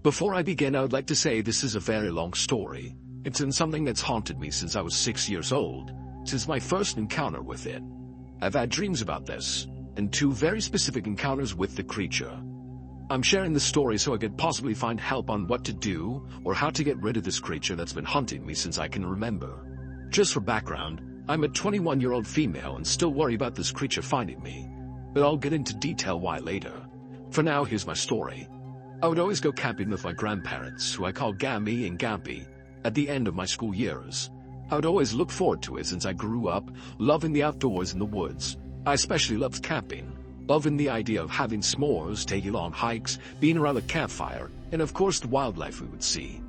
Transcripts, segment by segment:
Before I begin, I would like to say this is a very long story. It's in something that's haunted me since I was 6 years old, since my first encounter with it. I've had dreams about this, and 2 very specific encounters with the creature. I'm sharing this story so I could possibly find help on what to do or how to get rid of this creature that's been hunting me since I can remember. Just for background, I'm a 21-year-old female and still worry about this creature finding me, but I'll get into detail why later. For now, here's my story. I would always go camping with my grandparents, who I call Gammy and Gampy, at the end of my school years. I would always look forward to it since I grew up loving the outdoors in the woods. I especially loved camping, loving the idea of having s'mores, taking long hikes, being around the campfire, and of course the wildlife we would see.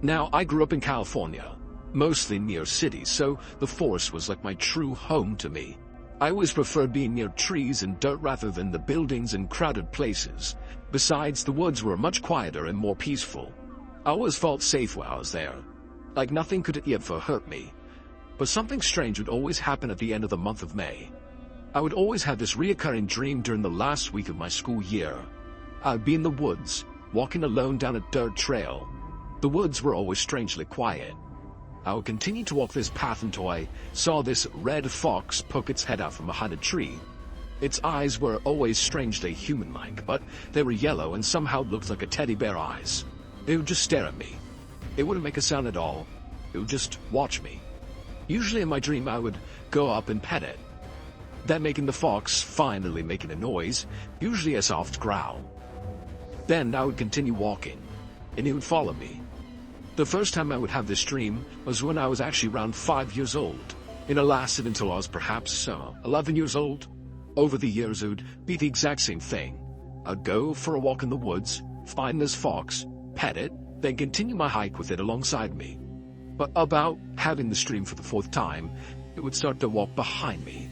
Now, I grew up in California, mostly near cities, so the forest was like my true home to me. I always preferred being near trees and dirt rather than the buildings and crowded places. Besides, the woods were much quieter and more peaceful. I always felt safe while I was there, like nothing could ever hurt me. But something strange would always happen at the end of the month of May. I would always have this reoccurring dream during the last week of my school year. I would be in the woods, walking alone down a dirt trail. The woods were always strangely quiet. I would continue to walk this path until I saw this red fox poke its head out from behind a tree. Its eyes were always strangely human-like, but they were yellow and somehow looked like a teddy bear eyes. It would just stare at me. It wouldn't make a sound at all. It would just watch me. Usually in my dream I would go up and pet it, that making the fox finally making a noise, usually a soft growl. Then I would continue walking, and it would follow me. The first time I would have this dream was when I was actually around 5 years old, and it lasted until I was perhaps 11 years old. Over the years it would be the exact same thing. I'd go for a walk in the woods, find this fox, pet it, then continue my hike with it alongside me. But about having this dream for the 4th time, it would start to walk behind me.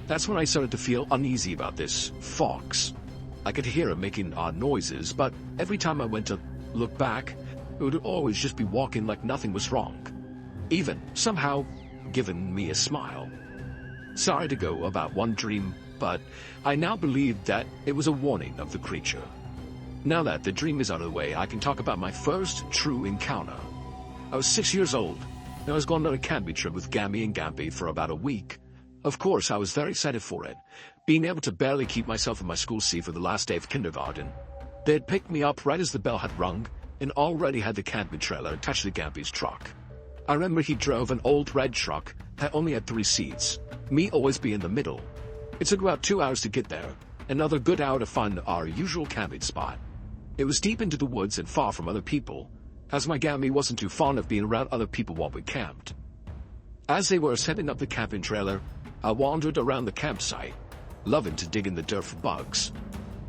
That's when I started to feel uneasy about this fox. I could hear it making odd noises, but every time I went to look back, it would always just be walking like nothing was wrong, even somehow giving me a smile. Sorry to go about one dream, but I now believe that it was a warning of the creature. Now that the dream is out of the way, I can talk about my first true encounter. I was 6 years old, and I was going on a camping trip with Gammy and Gampy for about a week. Of course, I was very excited for it, being able to barely keep myself in my school seat for the last day of kindergarten. They had picked me up right as the bell had rung, and already had the camping trailer attached to Gampy's truck. I remember he drove an old red truck that only had 3 seats, me always be in the middle. It took about 2 hours to get there, another good hour to find our usual camping spot. It was deep into the woods and far from other people, as my Gammy wasn't too fond of being around other people while we camped. As they were setting up the camping trailer, I wandered around the campsite, loving to dig in the dirt for bugs.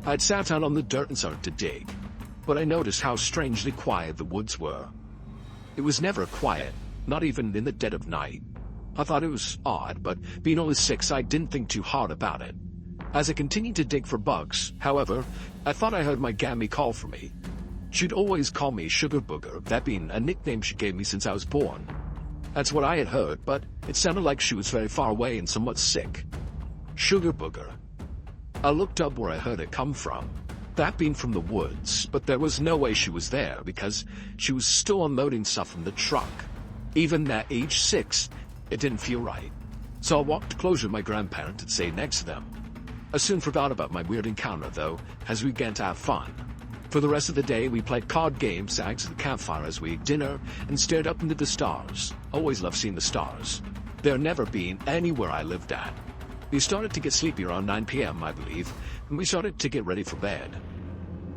I'd sat down on the dirt and started to dig, but I noticed how strangely quiet the woods were. It was never quiet, not even in the dead of night. I thought it was odd, but being only 6, I didn't think too hard about it. As I continued to dig for bugs, however, I thought I heard my Gammy call for me. She'd always call me Sugar Booger, that being a nickname she gave me since I was born. That's what I had heard, but it sounded like she was very far away and somewhat sick. Sugar Booger. I looked up where I heard it come from, that being from the woods, but there was no way she was there because she was still unloading stuff from the truck. Even at age 6, it didn't feel right. So I walked closer to my grandparents and stayed next to them. I soon forgot about my weird encounter, though, as we began to have fun. For the rest of the day, we played card games at the campfire as we ate dinner and stared up into the stars. Always loved seeing the stars. There never been anywhere I lived at. We started to get sleepy around 9 p.m., I believe, and we started to get ready for bed.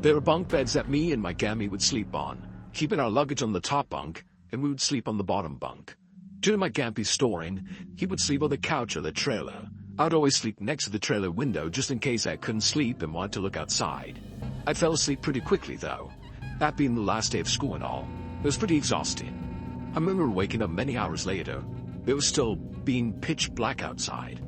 There were bunk beds that me and my Gammy would sleep on, keeping our luggage on the top bunk, and we would sleep on the bottom bunk. During my Gampy's storing, he would sleep on the couch or the trailer. I'd always sleep next to the trailer window just in case I couldn't sleep and wanted to look outside. I fell asleep pretty quickly, though. That being the last day of school and all, it was pretty exhausting. I remember waking up many hours later. It was still being pitch black outside.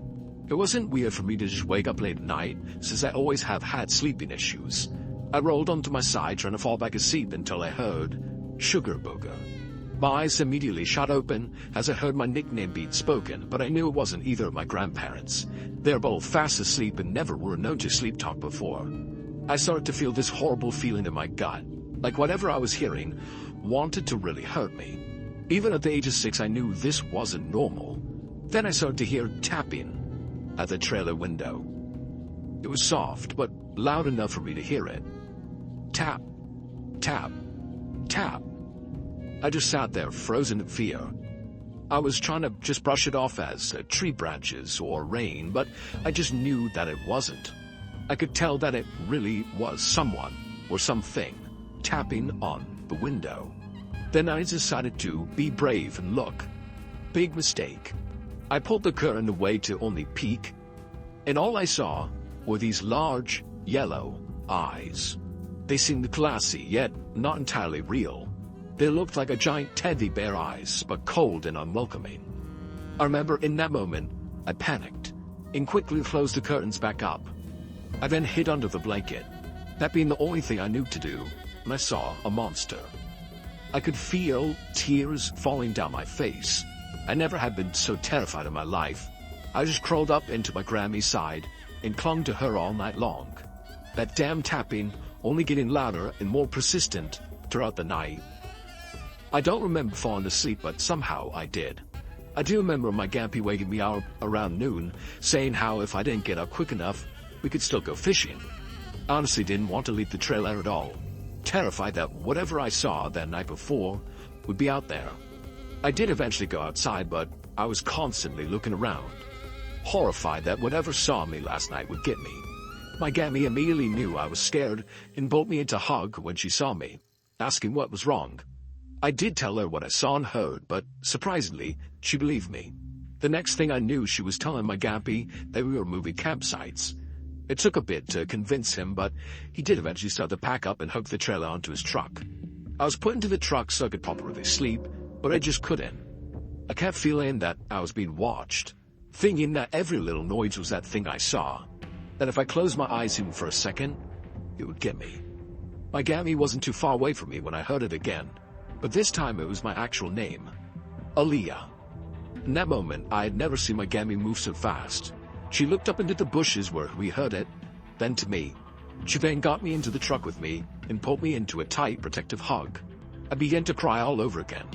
It wasn't weird for me to just wake up late at night, since I always have had sleeping issues. I rolled onto my side trying to fall back asleep until I heard Sugar Booger. My eyes immediately shot open as I heard my nickname being spoken, but I knew it wasn't either of my grandparents. They are both fast asleep and never were known to sleep talk before. I started to feel this horrible feeling in my gut, Like whatever I was hearing wanted to really hurt me. Even at the age of 6, I knew this wasn't normal. Then I started to hear tapping at the trailer window. It was soft, but loud enough for me to hear it. Tap, tap, tap. I just sat there, frozen in fear. I was trying to just brush it off as tree branches or rain, but I just knew that it wasn't. I could tell that it really was someone or something tapping on the window. Then I decided to be brave and look. Big mistake. I pulled the curtain away to only peek, and all I saw were these large, yellow eyes. They seemed glassy, yet not entirely real. They looked like a giant teddy bear eyes, but cold and unwelcoming. I remember in that moment, I panicked and quickly closed the curtains back up. I then hid under the blanket, that being the only thing I knew to do, and I saw a monster. I could feel tears falling down my face. I never had been so terrified in my life. I just crawled up into my Grammy's side and clung to her all night long. That damn tapping only getting louder and more persistent throughout the night. I don't remember falling asleep, but somehow I did. I do remember my Gampy waking me up around noon, saying how if I didn't get up quick enough, we could still go fishing. I honestly didn't want to leave the trailer at all, terrified that whatever I saw that night before would be out there. I did eventually go outside, but I was constantly looking around, horrified that whatever saw me last night would get me. My Gammy immediately knew I was scared and pulled me into a hug when she saw me, asking what was wrong. I did tell her what I saw and heard, but surprisingly, she believed me. The next thing I knew, she was telling my Gampy that we were moving campsites. It took a bit to convince him, but he did eventually start to pack up and hook the trailer onto his truck. I was put into the truck so I could properly sleep, but I just couldn't. I kept feeling that I was being watched, thinking that every little noise was that thing I saw, that if I closed my eyes even for a second, it would get me. My Gammy wasn't too far away from me when I heard it again, but this time it was my actual name, Aaliyah. In that moment, I had never seen my Gammy move so fast. She looked up into the bushes where we heard it, then to me. She then got me into the truck with me and pulled me into a tight, protective hug. I began to cry all over again,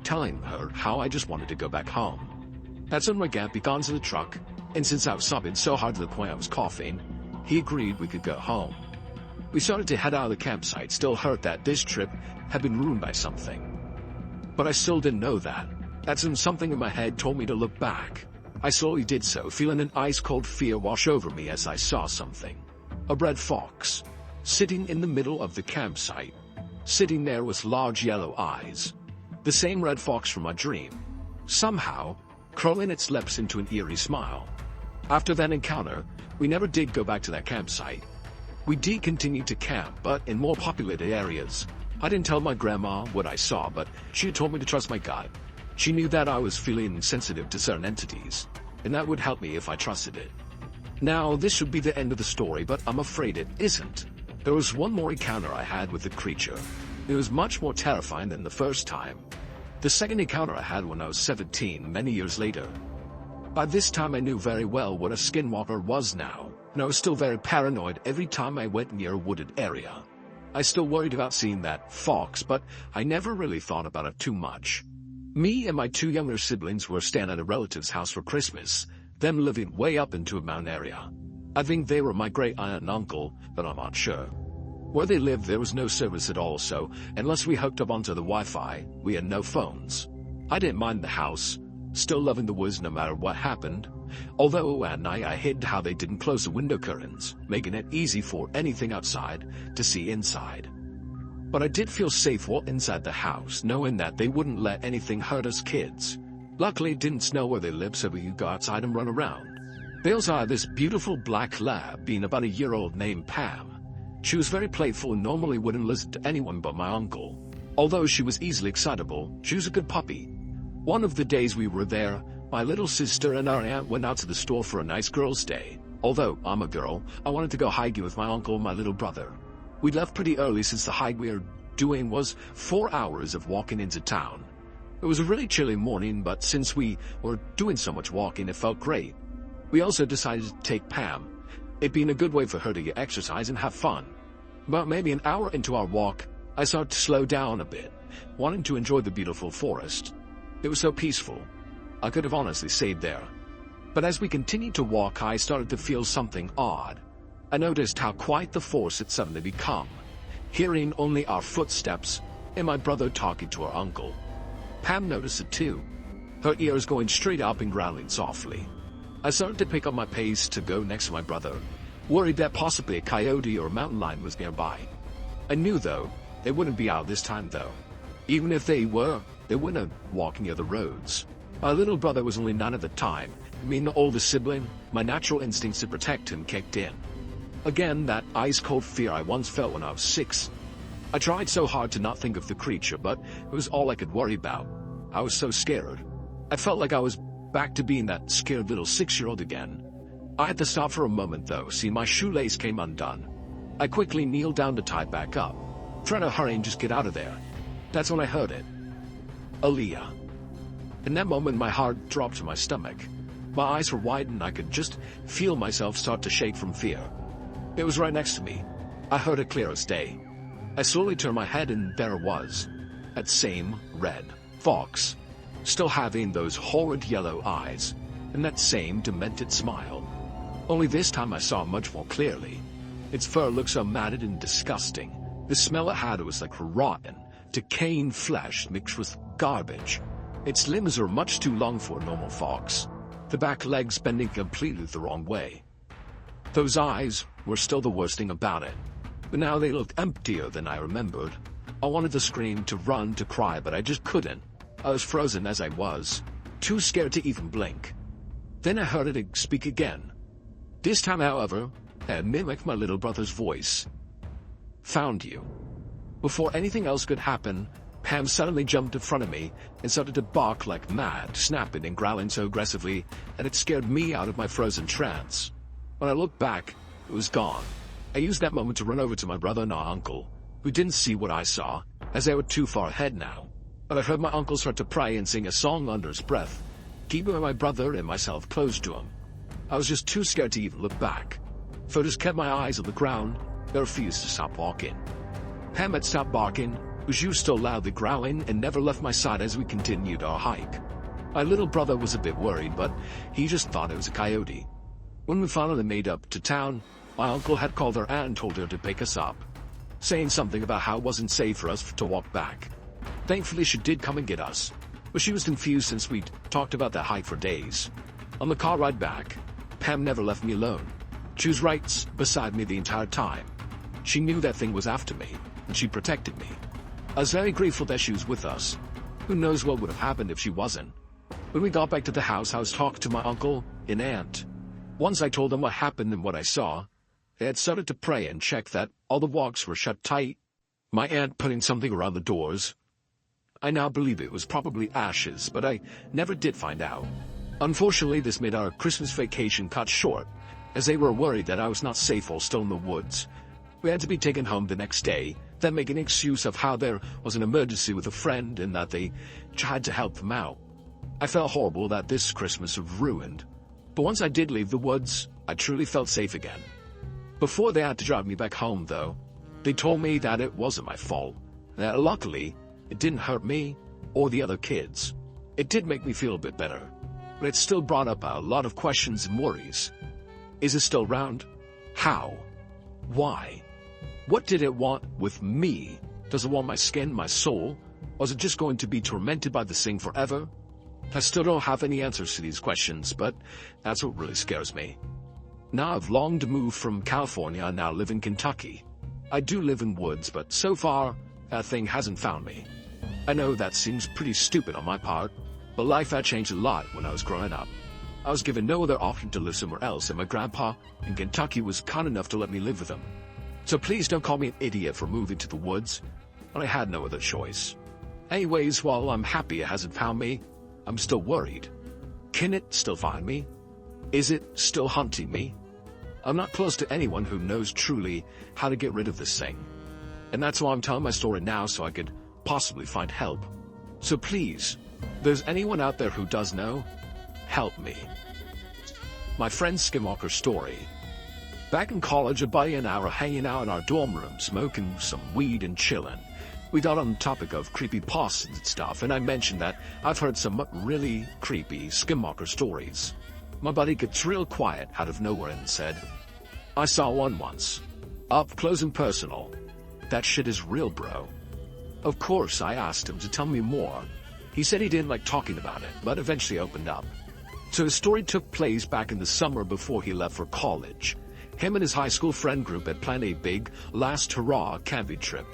telling her how I just wanted to go back home. That's when my Gampy got into the truck, and since I was sobbing so hard to the point I was coughing, he agreed we could go home. We started to head out of the campsite, still hurt that this trip had been ruined by something. But I still didn't know that. That's when something in my head told me to look back. I slowly did so, feeling an ice-cold fear wash over me as I saw something. A red fox, sitting in the middle of the campsite, sitting there with large yellow eyes. The same red fox from my dream, somehow curling its lips into an eerie smile. After that encounter, we never did go back to that campsite. We did continue to camp, but in more populated areas. I didn't tell my grandma what I saw, but she had told me to trust my gut. She knew that I was feeling sensitive to certain entities, and that would help me if I trusted it. Now, this should be the end of the story, but I'm afraid it isn't. There was one more encounter I had with the creature. It was much more terrifying than the first time. The second encounter I had when I was 17, many years later. By this time I knew very well what a skinwalker was now, and I was still very paranoid every time I went near a wooded area. I still worried about seeing that fox, but I never really thought about it too much. Me and my two younger siblings were staying at a relative's house for Christmas, them living way up into a mountain area. I think they were my great aunt and uncle, but I'm not sure. Where they lived there was no service at all, so unless we hooked up onto the Wi-Fi, we had no phones. I didn't mind the house, still loving the woods no matter what happened, although at night I hated how they didn't close the window curtains, making it easy for anything outside to see inside. But I did feel safe while inside the house, knowing that they wouldn't let anything hurt us kids. Luckily it didn't snow where they lived, so we could go outside and run around. They also had this beautiful black lab, being about a year old, named Pam. She was very playful and normally wouldn't listen to anyone but my uncle. Although she was easily excitable, she was a good puppy. One of the days we were there, my little sister and our aunt went out to the store for a nice girls' day. Although I'm a girl, I wanted to go hiking with my uncle and my little brother. We left pretty early since the hike we were doing was 4 hours of walking into town. It was a really chilly morning, but since we were doing so much walking, it felt great. We also decided to take Pam, it being a good way for her to get exercise and have fun. About maybe an hour into our walk, I started to slow down a bit, wanting to enjoy the beautiful forest. It was so peaceful. I could have honestly stayed there. But as we continued to walk, I started to feel something odd. I noticed how quiet the forest had suddenly become, hearing only our footsteps and my brother talking to our uncle. Pam noticed it too, her ears going straight up and growling softly. I started to pick up my pace to go next to my brother, worried that possibly a coyote or a mountain lion was nearby. I knew, though, they wouldn't be out this time, though. Even if they were, they wouldn't walk near the roads. My little brother was only 9 at the time. Being the oldest sibling, my natural instincts to protect him kicked in. Again, that ice-cold fear I once felt when I was 6. I tried so hard to not think of the creature, but it was all I could worry about. I was so scared. I felt like I was back to being that scared little 6-year-old again. I had to stop for a moment, though, see my shoelace came undone. I quickly kneeled down to tie it back up, trying to hurry and just get out of there. That's when I heard it. Aaliyah. In that moment, my heart dropped to my stomach. My eyes were wide and I could just feel myself start to shake from fear. It was right next to me. I heard it clear as day. I slowly turned my head and there it was. That same red fox, still having those horrid yellow eyes and that same demented smile. Only this time I saw much more clearly. Its fur looked so matted and disgusting. The smell it had was like rotten, decaying flesh mixed with garbage. Its limbs were much too long for a normal fox, the back legs bending completely the wrong way. Those eyes were still the worst thing about it, but now they looked emptier than I remembered. I wanted to scream, to run, to cry, but I just couldn't. I was frozen as I was, too scared to even blink. Then I heard it speak again. This time, however, it mimicked my little brother's voice. Found you. Before anything else could happen, Pam suddenly jumped in front of me and started to bark like mad, snapping and growling so aggressively that it scared me out of my frozen trance. When I looked back, it was gone. I used that moment to run over to my brother and our uncle, who didn't see what I saw, as they were too far ahead now. But I heard my uncle start to pray and sing a song under his breath, keeping my brother and myself close to him. I was just too scared to even look back. So I just kept my eyes on the ground and refused to stop walking. Pam had stopped barking, but she was still loudly growling and never left my side as we continued our hike. My little brother was a bit worried, but he just thought it was a coyote. When we finally made up to town, my uncle had called her aunt and told her to pick us up, saying something about how it wasn't safe for us to walk back. Thankfully, she did come and get us, but she was confused since we'd talked about that hike for days. On the car ride back, Pam never left me alone. She was right beside me the entire time. She knew that thing was after me, and she protected me. I was very grateful that she was with us. Who knows what would have happened if she wasn't. When we got back to the house, I was talking to my uncle and aunt. Once I told them what happened and what I saw, they had started to pray and check that all the walks were shut tight. My aunt putting something around the doors. I now believe it was probably ashes, but I never did find out. Unfortunately, this made our Christmas vacation cut short, as they were worried that I was not safe while still in the woods. We had to be taken home the next day, then make an excuse of how there was an emergency with a friend and that they tried to help them out. I felt horrible that this Christmas was ruined. But once I did leave the woods, I truly felt safe again. Before they had to drive me back home, though, they told me that it wasn't my fault, and that luckily, it didn't hurt me or the other kids. It did make me feel a bit better, but it still brought up a lot of questions and worries. Is it still around? How? Why? What did it want with me? Does it want my skin, my soul? Or is it just going to be tormented by this thing forever? I still don't have any answers to these questions, but that's what really scares me. Now I've longed to move from California and now live in Kentucky. I do live in woods, but so far, that thing hasn't found me. I know that seems pretty stupid on my part, but life had changed a lot when I was growing up. I was given no other option to live somewhere else, and my grandpa in Kentucky was kind enough to let me live with him. So please don't call me an idiot for moving to the woods, but I had no other choice. Anyways, while I'm happy it hasn't found me, I'm still worried. Can it still find me? Is it still hunting me? I'm not close to anyone who knows truly how to get rid of this thing. And that's why I'm telling my story now, so I could possibly find help. So please, if there's anyone out there who does know, help me. My friend Skinwalker's story. Back in college, a buddy and I were hanging out in our dorm room, smoking some weed and chilling, We got on the topic of creepypastas and stuff, and I mentioned that I've heard some really creepy Skinwalker stories. My buddy gets real quiet out of nowhere and said, "I saw one once. Up close and personal. That shit is real, bro." Of course, I asked him to tell me more. He said he didn't like talking about it, but eventually opened up. So his story took place back in the summer before he left for college. Him and his high school friend group had planned a big last hurrah camping trip.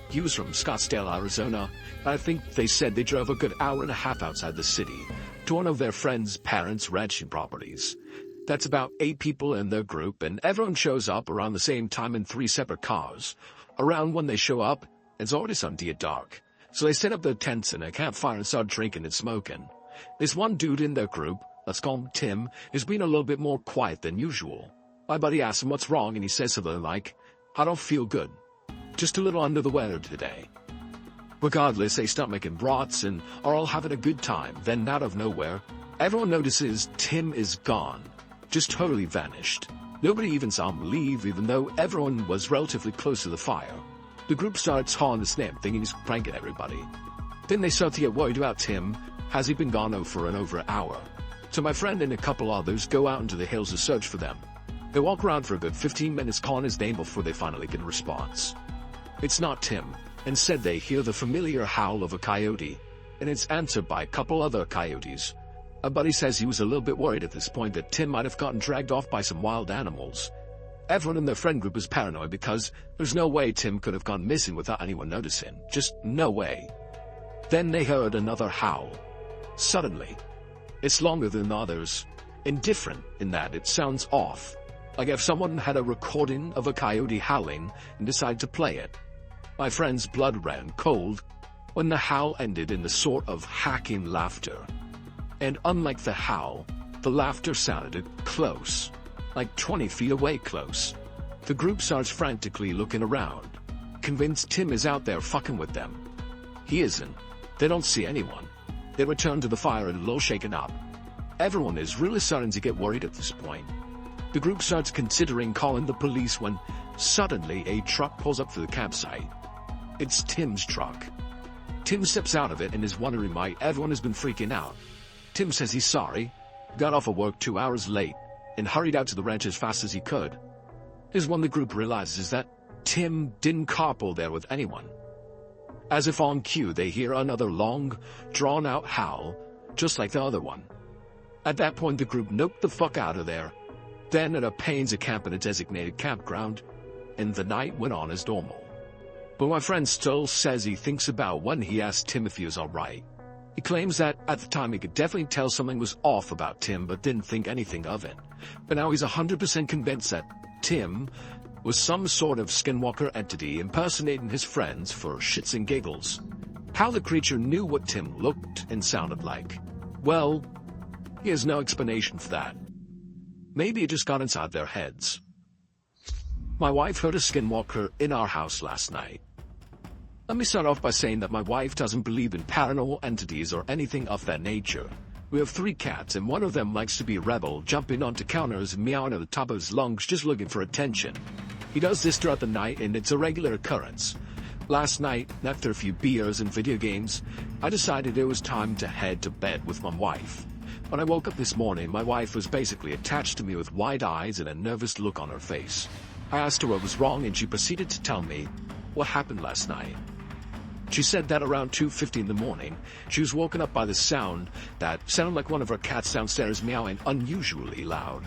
He was from Scottsdale, Arizona, and I think they said they drove a good hour and a half outside the city to one of their friends' parents' ranching properties. That's about 8 people in their group, and everyone shows up around the same time in 3 separate cars. Around when they show up, it's already starting to get dark, so they set up their tents in a campfire and start drinking and smoking. There's one dude in their group, let's call him Tim, who's been a little bit more quiet than usual. My buddy asks him what's wrong, and he says something like, "I don't feel good. Just a little under the weather today." Regardless, they start making brats and are all having a good time. Then out of nowhere, everyone notices Tim is gone. Just totally vanished. Nobody even saw him leave, even though everyone was relatively close to the fire. The group starts hauling the snap, thinking he's pranking everybody. Then they start to get worried about Tim, as he'd been gone for over an hour. So my friend and a couple others go out into the hills to search for them. They walk around for a good 15 minutes calling his name before they finally get a response. It's not Tim. Instead, they hear the familiar howl of a coyote, and it's answered by a couple other coyotes. A buddy says he was a little bit worried at this point that Tim might have gotten dragged off by some wild animals. Everyone in their friend group is paranoid because there's no way Tim could have gone missing without anyone noticing. Just no way. Then they heard another howl. Suddenly. It's longer than the others, and different in that it sounds off, like if someone had a recording of a coyote howling and decided to play it. My friend's blood ran cold when the howl ended in the sort of hacking laughter. And unlike the howl, the laughter sounded close, like 20 feet away close. The group starts frantically looking around, convinced Tim is out there fucking with them. He isn't. They don't see anyone. They return to the fire a little shaken up. Everyone is really starting to get worried at this point. The group starts considering calling the police when suddenly a truck pulls up to the campsite. It's Tim's truck. Tim steps out of it and is wondering why everyone has been freaking out. Tim says he's sorry, got off of work 2 hours late, and hurried out to the ranch as fast as he could. Here's when the group realizes that Tim didn't carpool there with anyone. As if on cue, they hear another long, drawn-out howl, just like the other one. At that point, the group noped the fuck out of there. Then it obtains a camp in a designated campground, and the night went on as normal. But my friend still says he thinks about when he asked Tim if he was alright. He claims that at the time he could definitely tell something was off about Tim but didn't think anything of it. But now he's 100% convinced that Tim was some sort of skinwalker entity impersonating his friends for shits and giggles. How the creature knew what Tim looked and sounded like, well, he has no explanation for that. Maybe it just got inside their heads. My wife heard a skinwalker in our house last night. Let me start off by saying that my wife doesn't believe in paranormal entities or anything of that nature. We have 3 cats, and one of them likes to be a rebel, jumping onto counters and meowing at the top of his lungs just looking for attention. He does this throughout the night, and it's a regular occurrence. Last night, after a few beers and video games, I decided it was time to head to bed with my wife. When I woke up this morning, my wife was basically attached to me with wide eyes and a nervous look on her face. I asked her what was wrong, and she proceeded to tell me what happened last night. She said that around 2:50 in the morning, she was woken up by the sound that sounded like one of her cats downstairs meowing unusually loud.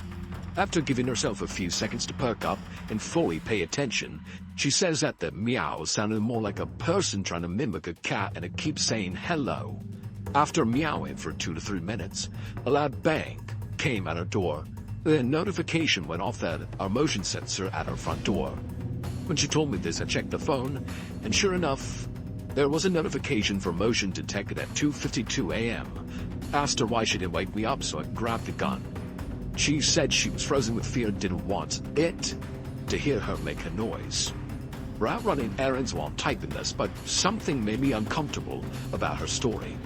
After giving herself a few seconds to perk up and fully pay attention, she says that the meow sounded more like a person trying to mimic a cat, and it keeps saying hello. After meowing for 2 to 3 minutes, a loud bang came at her door. Then a notification went off that our motion sensor at our front door. When she told me this, I checked the phone, and sure enough, there was a notification for motion detected at 2:52 a.m. Asked her why she didn't wake me up, so I grabbed the gun. She said she was frozen with fear and didn't want it to hear her make a noise. We're out running errands while typing this, but something made me uncomfortable about her story.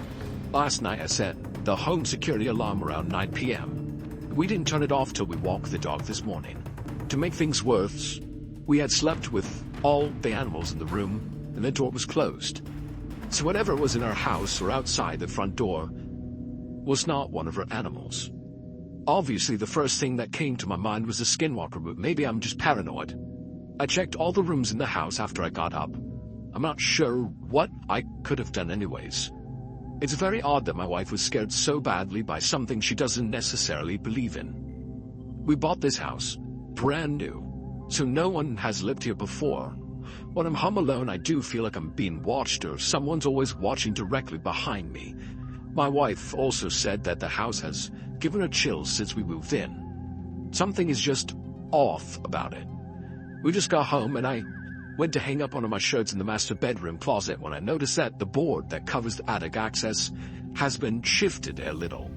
Last night I set the home security alarm around 9 p.m. We didn't turn it off till we walked the dog this morning. To make things worse, we had slept with all the animals in the room, and the door was closed. So whatever was in our house or outside the front door was not one of her animals. Obviously, the first thing that came to my mind was a skinwalker, but maybe I'm just paranoid. I checked all the rooms in the house after I got up. I'm not sure what I could have done anyways. It's very odd that my wife was scared so badly by something she doesn't necessarily believe in. We bought this house, brand new, so no one has lived here before. When I'm home alone, I do feel like I'm being watched or someone's always watching directly behind me. My wife also said that the house has given her chills since we moved in. Something is just off about it. We just got home and I went to hang up one of my shirts in the master bedroom closet when I noticed that the board that covers the attic access has been shifted a little.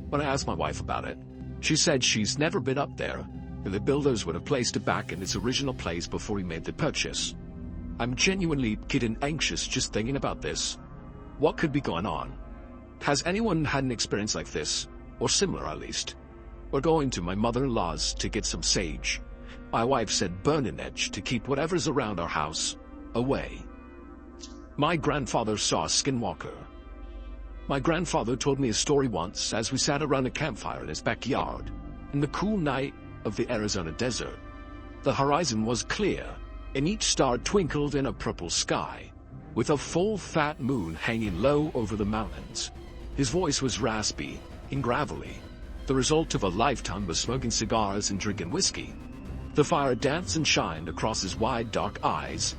When I asked my wife about it, she said she's never been up there, and the builders would have placed it back in its original place before we made the purchase. I'm genuinely getting anxious just thinking about this. What could be going on? Has anyone had an experience like this, or similar at least? We're going to my mother-in-law's to get some sage. My wife said burning edge to keep whatever's around our house away. My grandfather saw a skinwalker. My grandfather told me a story once as we sat around a campfire in his backyard in the cool night of the Arizona desert. The horizon was clear, and each star twinkled in a purple sky, with a full fat moon hanging low over the mountains. His voice was raspy and gravelly, the result of a lifetime of smoking cigars and drinking whiskey. The fire danced and shined across his wide, dark eyes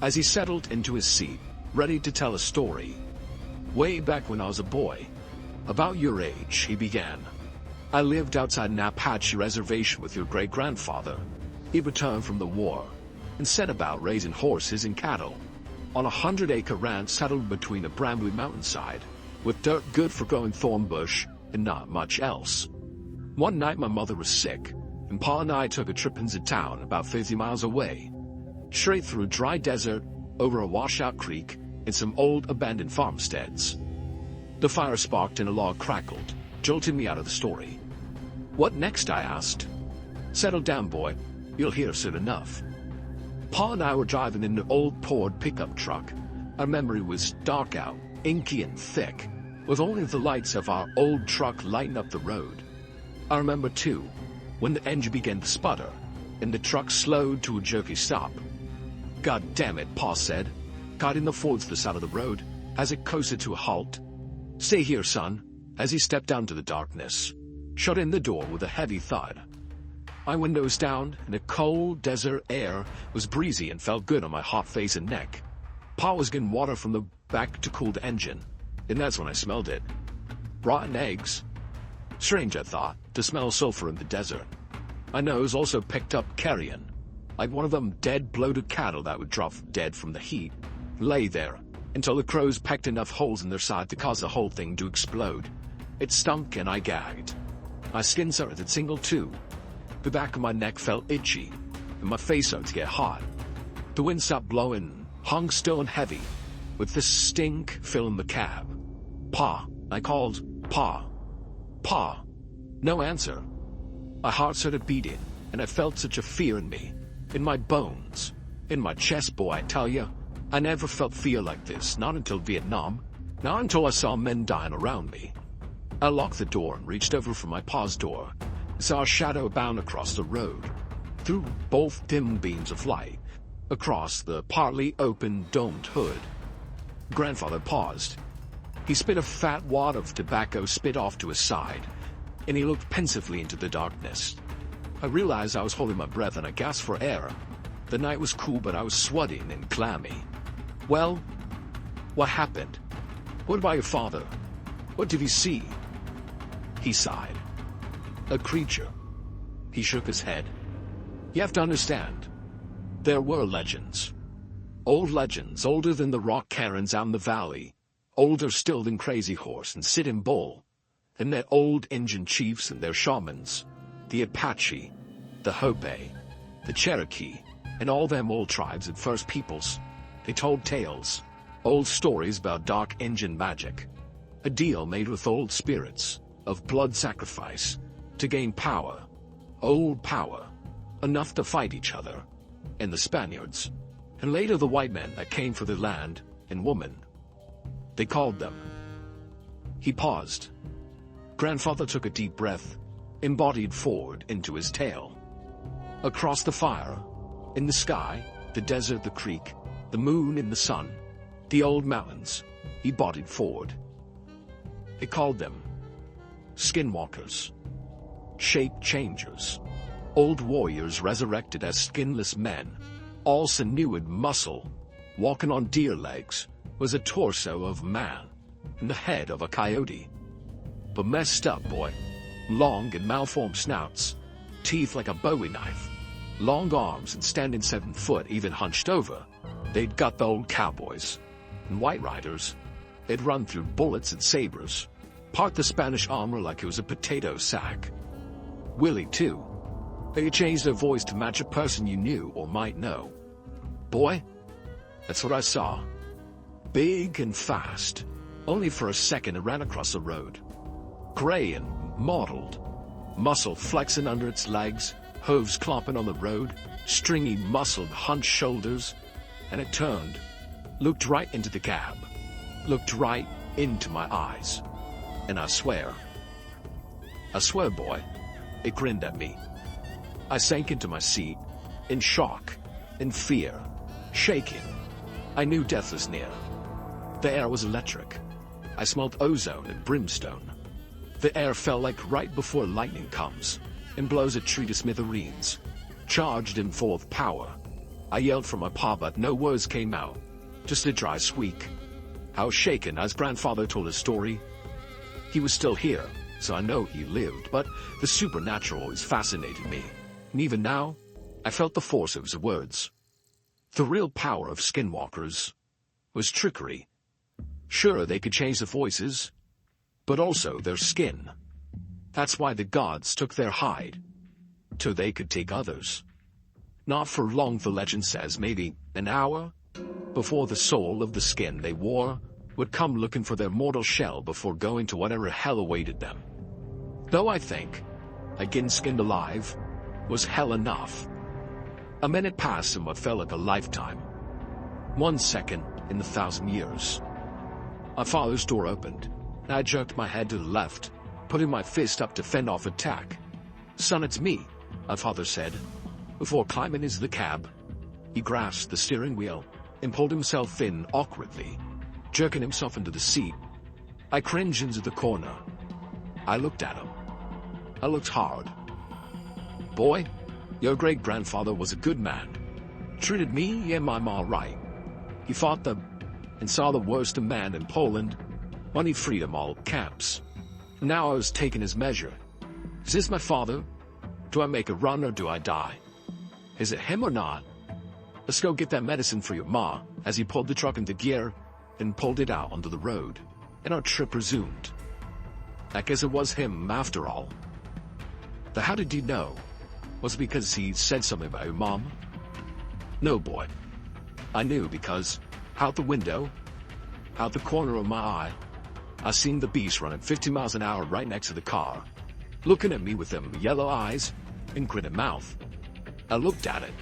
as he settled into his seat, ready to tell a story. Way back when I was a boy, about your age, he began. I lived outside an Apache reservation with your great-grandfather. He returned from the war and set about raising horses and cattle on a 100-acre ranch settled between a brambly mountainside, with dirt good for growing thorn bush and not much else. One night my mother was sick, and Pa and I took a trip into town about 50 miles away, straight through dry desert, over a washout creek, and some old abandoned farmsteads. The fire sparked and a log crackled, jolting me out of the story. What next? I asked. Settle down, boy. You'll hear soon enough. Pa and I were driving in an old Ford pickup truck. Our memory was dark out, inky and thick, with only the lights of our old truck lighting up the road. I remember, too, when the engine began to sputter, and the truck slowed to a jerky stop. God damn it, Pa said, guiding the Ford to the side of the road as it coasted to a halt. Stay here, son, as he stepped down to the darkness, shut in the door with a heavy thud. My windows down, and the cold desert air was breezy and felt good on my hot face and neck. Pa was getting water from the back to cool the engine, and that's when I smelled it. Rotten eggs. Strange, I thought, to smell sulfur in the desert. My nose also picked up carrion, like one of them dead, bloated cattle that would drop dead from the heat, lay there, until the crows pecked enough holes in their side to cause the whole thing to explode. It stunk and I gagged. My skin started to tingle too. The back of my neck felt itchy, and my face started to get hot. The wind stopped blowing, hung still and heavy, with the stink filling the cab. Pa, I called. Pa. Pa. No answer. My heart started beating, and I felt such a fear in me, in my bones, in my chest, boy, I tell you. I never felt fear like this, not until Vietnam, not until I saw men dying around me. I locked the door and reached over for my pa's door, and saw a shadow bound across the road, through both dim beams of light, across the partly open domed hood. Grandfather paused. He spit a fat wad of tobacco spit off to his side, and he looked pensively into the darkness. I realized I was holding my breath and I gasped for air. The night was cool, but I was sweating and clammy. Well, what happened? What about your father? What did he see? He sighed. A creature. He shook his head. You have to understand, there were legends. Old legends, older than the rock cairns out in the valley, older still than Crazy Horse and Sitting Bull, and their old Indian chiefs and their shamans, the Apache, the Hopi, the Cherokee, and all them old tribes and First Peoples. They told tales, old stories about dark Indian magic, a deal made with old spirits, of blood sacrifice, to gain power, old power, enough to fight each other, and the Spaniards. and later the white men that came for the land and woman. They called them. He paused. Grandfather took a deep breath, embodied forward into his tale. Across the fire, in the sky, the desert, the creek, the moon and the sun, the old mountains, he bodied forward. They called them Skinwalkers, shape changers, old warriors resurrected as skinless men, all sinew and muscle, walking on deer legs, was a torso of man and the head of a coyote. But messed up, boy. Long and malformed snouts, teeth like a bowie knife, long arms and standing 7 foot even hunched over. They'd got the old cowboys and white riders. They'd run through bullets and sabers, part the Spanish armor like it was a potato sack. Willie, too. They changed their voice to match a person you knew or might know. Boy, that's what I saw. Big and fast. Only for a second it ran across the road. Gray and mottled. Muscle flexing under its legs, hooves clomping on the road, stringy muscled hunched shoulders. And it turned, looked right into the cab, looked right into my eyes. And I swear, boy, it grinned at me. I sank into my seat, in shock, in fear, shaking. I knew death was near. The air was electric. I smelled ozone and brimstone. The air felt like right before lightning comes and blows a tree to smithereens, charged and full of power. I yelled for my pa, but no words came out, just a dry squeak. I was shaken as grandfather told his story. He was still here, so I know he lived, but the supernatural always fascinated me. And even now, I felt the force of his words. The real power of Skinwalkers was trickery. Sure, they could change the voices, but also their skin. That's why the gods took their hide, so they could take others. Not for long, the legend says, maybe an hour before the soul of the skin they wore would come looking for their mortal shell before going to whatever hell awaited them. Though I think, getting skinned alive was hell enough. A minute passed in what felt like a lifetime. 1 second in 1,000 years. My father's door opened, and I jerked my head to the left, putting my fist up to fend off attack. "Son, it's me," my father said. Before climbing into the cab, he grasped the steering wheel and pulled himself in awkwardly, jerking himself into the seat. I cringed into the corner. I looked at him. I looked hard. "Boy, your great-grandfather was a good man. Treated me and my ma right. He fought and saw the worst of man in Poland when he freed them all camps. Now I was taking his measure. Is this my father? Do I make a run or do I die? Is it him or not? Let's go get that medicine for your ma," as he pulled the truck into gear and pulled it out onto the road, and our trip resumed. I guess it was him after all. But how did he know? Was it because he said something about your mom? No, boy. I knew because out the window, out the corner of my eye, I seen the beast running 50 miles an hour right next to the car, looking at me with them yellow eyes and grinning mouth. I looked at it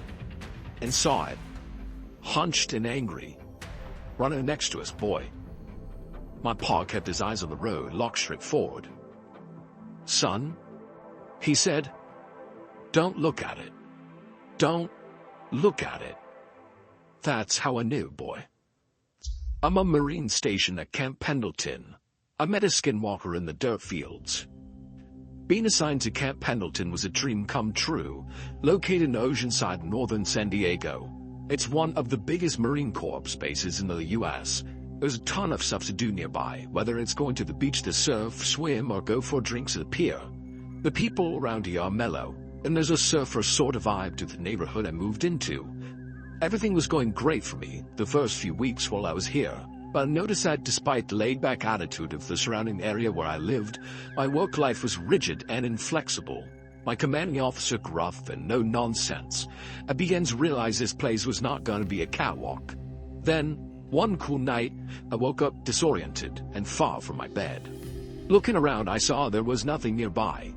and saw it, hunched and angry, running next to us, boy. My pa kept his eyes on the road, locked straight forward. "Son," he said, "don't look at it. Don't look at it." That's how I knew, boy. I'm a Marine stationed at Camp Pendleton. I met a skinwalker in the dirt fields. Being assigned to Camp Pendleton was a dream come true, located in Oceanside, northern San Diego. It's one of the biggest Marine Corps bases in the U.S. There's a ton of stuff to do nearby, whether it's going to the beach to surf, swim, or go for drinks at the pier. The people around here are mellow, and there's a surfer sort of vibe to the neighborhood I moved into. Everything was going great for me the first few weeks while I was here, but I noticed that despite the laid-back attitude of the surrounding area where I lived, my work life was rigid and inflexible. My commanding officer gruff and no nonsense. I began to realize this place was not going to be a catwalk. Then, one cool night, I woke up disoriented and far from my bed. Looking around, I saw there was nothing nearby.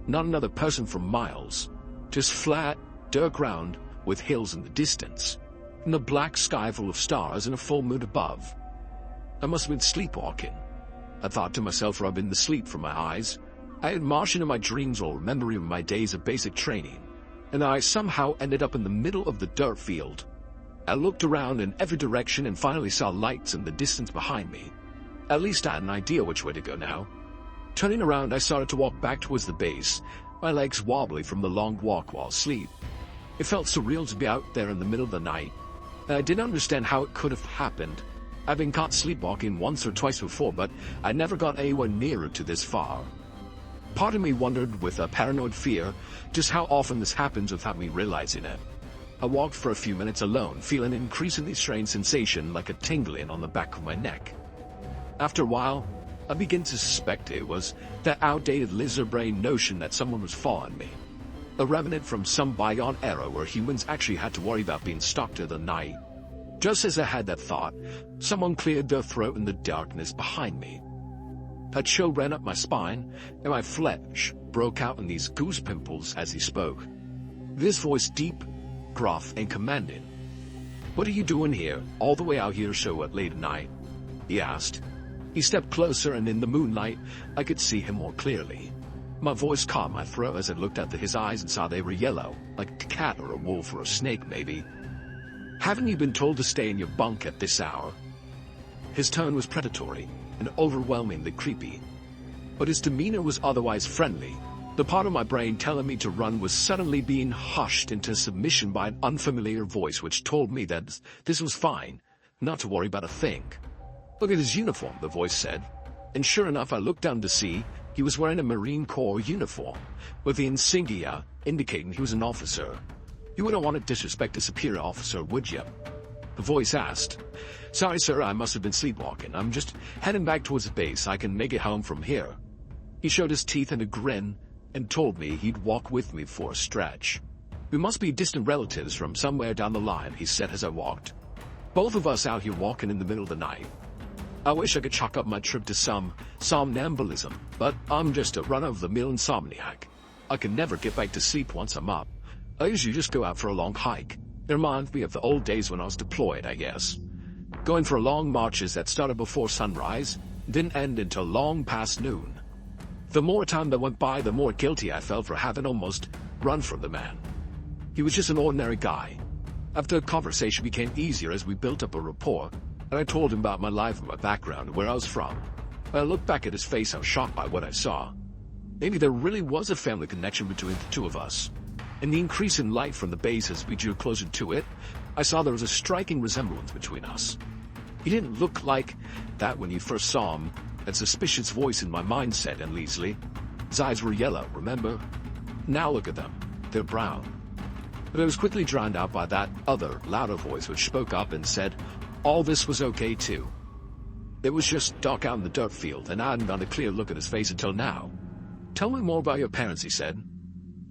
Not another person for miles. Just flat, dirt ground with hills in the distance. and a black sky full of stars and a full moon above. I must have been sleepwalking, I thought to myself, rubbing the sleep from my eyes. I had marched into my dreams while remembering my days of basic training, and I somehow ended up in the middle of the dirt field. I looked around in every direction and finally saw lights in the distance behind me. At least I had an idea which way to go now. Turning around, I started to walk back towards the base, my legs wobbly from the long walk while asleep. It felt surreal to be out there in the middle of the night, and I didn't understand how it could have happened. I've been caught sleepwalking once or twice before, but I never got anywhere nearer to this far. Part of me wondered with a paranoid fear just how often this happens without me realizing it. I walked for a few minutes alone, feeling an increasingly strange sensation like a tingling on the back of my neck. After a while, I began to suspect it was that outdated lizard brain notion that someone was following me. A remnant from some bygone era where humans actually had to worry about being stalked in the night. Just as I had that thought, someone cleared their throat in the darkness behind me. A chill ran up my spine, and my flesh broke out in these goose pimples as he spoke. This voice deep, gruff, and commanding. "What are you doing here, all the way out here so late at night?" he asked. He stepped closer, and in the moonlight, I could see him more clearly. My voice caught my throat as I looked at his eyes and saw they were yellow, like a cat or a wolf or a snake, maybe. "Haven't you been told to stay in your bunk at this hour?" His tone was predatory and overwhelmingly creepy, but his demeanor was otherwise friendly. The part of my brain telling me to run was suddenly being hushed into submission by an unfamiliar voice which told me that this was fine, not to worry about a thing. "Look at his uniform," the voice said, and sure enough I looked down to see he was wearing a Marine Corps uniform, with the insignia indicating he was an officer. "You wouldn't want to disrespect a superior officer, would you?" The voice asked. "Sorry, sir, I must have been sleepwalking. I'm just heading back towards the base. I can make it home from here." He showed his teeth in a grin and told me he'd walk with me for a stretch. "We must be distant relatives from somewhere down the line," he said as I walked. "Both of us out here walking in the middle of the night. I wish I could chalk up my trip to some somnambulism, but I'm just a run-of-the-mill insomniac. I can never get back to sleep once I'm up. I usually just go out for a long hike. It reminds me of the old days when I was deployed, I guess. Going for long marches that started before sunrise, didn't end until long past noon. The more time that went by, the more guilty I felt for having almost run from the man. He was just an ordinary guy. After the conversation became easier as we built up a rapport, and I told him about my life and my background and where I was from. When I looked back at his face, I was shocked by what I saw. Maybe there really was a family connection between the two of us. In the increase in light from the base as we drew closer to it, I saw there was a striking resemblance between us. He didn't look like that when you first saw him, that suspicious voice in my mind said endlessly. His eyes were yellow, remember? Now look at them. They're brown. But it was quickly drowned out by that other, louder voice which spoke up and said all this was okay too. It was just dark out in the dirt field, and I hadn't got a clear look at his face until now. "Tell me more about your parents," he said.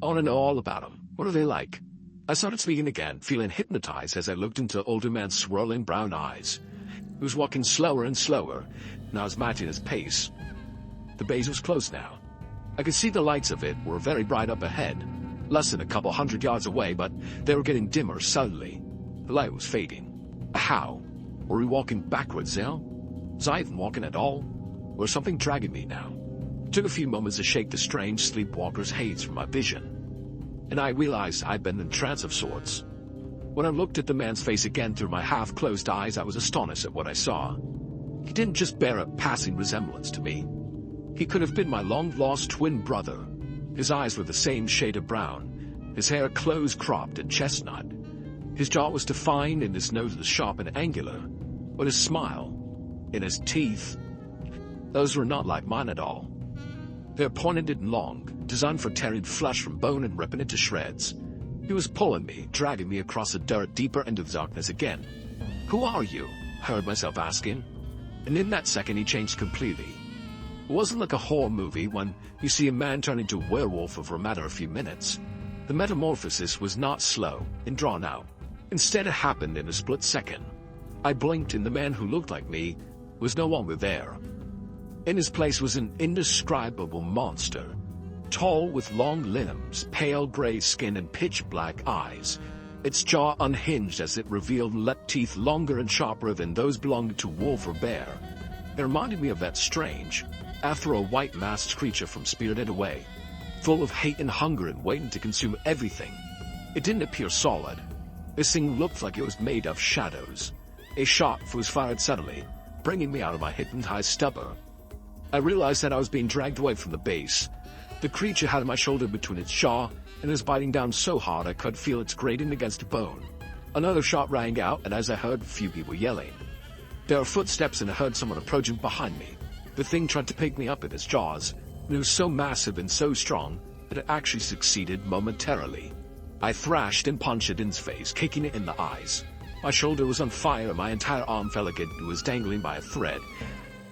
"I want to know all about them. What are they like?" I started speaking again, feeling hypnotized as I looked into the older man's swirling brown eyes. He was walking slower and slower, and I was matching his pace. The base was close now. I could see the lights of it were very bright up ahead, less than a couple 100 yards away, but they were getting dimmer suddenly. The light was fading. How? Were we walking backwards now? Was I even walking at all? Or was something dragging me now? It took a few moments to shake the strange sleepwalker's haze from my vision, and I realized I'd been in a trance of sorts. When I looked at the man's face again through my half-closed eyes, I was astonished at what I saw. He didn't just bear a passing resemblance to me. He could have been my long-lost twin brother. His eyes were the same shade of brown, his hair close-cropped and chestnut. His jaw was defined and his nose was sharp and angular, but his smile, and his teeth, those were not like mine at all. They were pointed and long, designed for tearing flesh from bone and ripping it to shreds. He was pulling me, dragging me across the dirt deeper into the darkness again. "Who are you?" I heard myself asking. And in that second he changed completely. It wasn't like a horror movie when you see a man turn into a werewolf over a matter of few minutes. The metamorphosis was not slow and drawn out. Instead, it happened in a split second. I blinked and the man who looked like me was no longer there. In his place was an indescribable monster, tall with long limbs, pale gray skin and pitch black eyes. Its jaw unhinged as it revealed let teeth longer and sharper than those belonging to wolf or bear. It reminded me of that strange, after a white-masked creature from Spirited Away, full of hate and hunger and waiting to consume everything. It didn't appear solid. This thing looked like it was made of shadows. A shot was fired suddenly, bringing me out of my hypnotized stupor. I realized that I was being dragged away from the base. The creature had my shoulder between its jaw and was biting down so hard I could feel its grating against the bone. Another shot rang out, and as I heard a few people yelling. There were footsteps, and I heard someone approaching behind me. The thing tried to pick me up in its jaws, and it was so massive and so strong that it actually succeeded momentarily. I thrashed and punched it in its face, kicking it in the eyes. My shoulder was on fire, and my entire arm felt like it was dangling by a thread,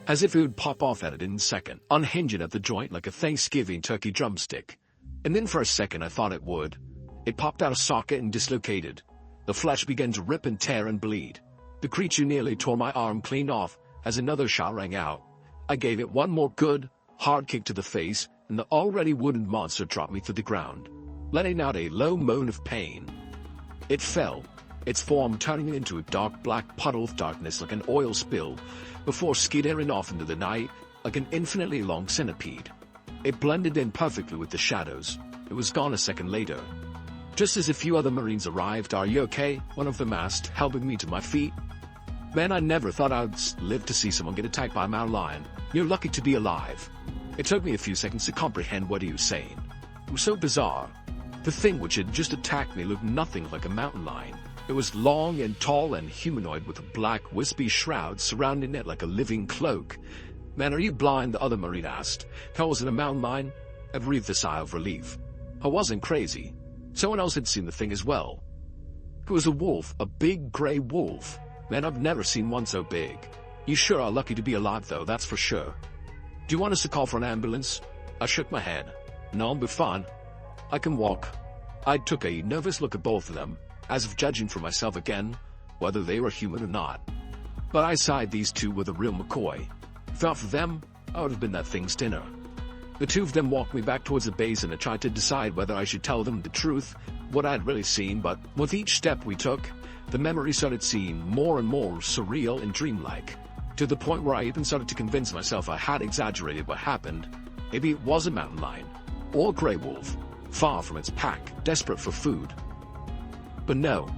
as if it would pop off at it in a second, unhinging at the joint like a Thanksgiving turkey drumstick. And then for a second I thought it would. It popped out of socket and dislocated. The flesh began to rip and tear and bleed. The creature nearly tore my arm clean off as another shot rang out. I gave it one more good, hard kick to the face, and the already wooden monster dropped me to the ground, letting out a low moan of pain. It fell, its form turning into a dark black puddle of darkness like an oil spill, before skittering off into the night like an infinitely long centipede. It blended in perfectly with the shadows. It was gone a second later. Just as a few other Marines arrived. "Are you okay?" one of them asked, helping me to my feet. "Man, I never thought I'd live to see someone get attacked by a mountain lion. You're lucky to be alive." It took me a few seconds to comprehend what he was saying. It was so bizarre. The thing which had just attacked me looked nothing like a mountain lion. It was long and tall and humanoid with a black, wispy shroud surrounding it like a living cloak. "Man, are you blind?" the other Marine asked. "If I wasn't a mountain lion," I breathed a sigh of relief. I wasn't crazy. Someone else had seen the thing as well. It was a wolf, a big gray wolf. Man, I've never seen one so big. You sure are lucky to be alive, though, that's for sure. "Do you want us to call for an ambulance?" I shook my head. "No, I'll be fine. I can walk." I took a nervous look at both of them, as if judging for myself again, whether they were human or not. But I sighed, these two were the real McCoy. If not for them, I would have been that thing's dinner. The two of them walked me back towards the base, and I tried to decide whether I should tell them the truth, what I had really seen, but with each step we took, the memory started seeming more and more surreal and dreamlike, to the point where I even started to convince myself I had exaggerated what happened. Maybe it was a mountain lion, or a gray wolf, far from its pack, desperate for food. But no,